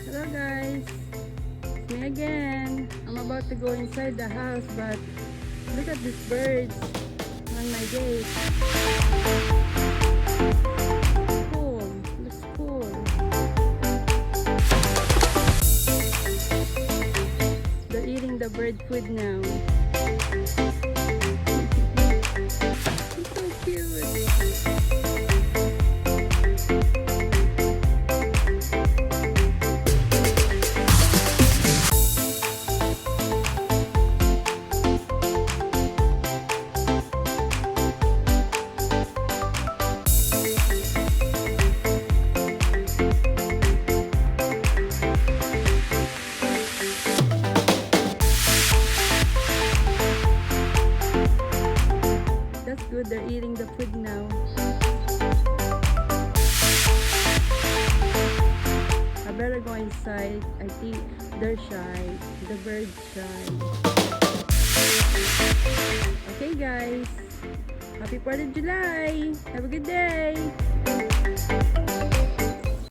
Hello guys, it's me again. I'm about to go inside the house, but look at these birds on my gate. Cool, looks cool. They're eating the bird food now. It's so cute. That's good, they're eating the food now. I better go inside. I think they're shy. The bird's shy. Okay guys, happy 4th of July. Have a good day.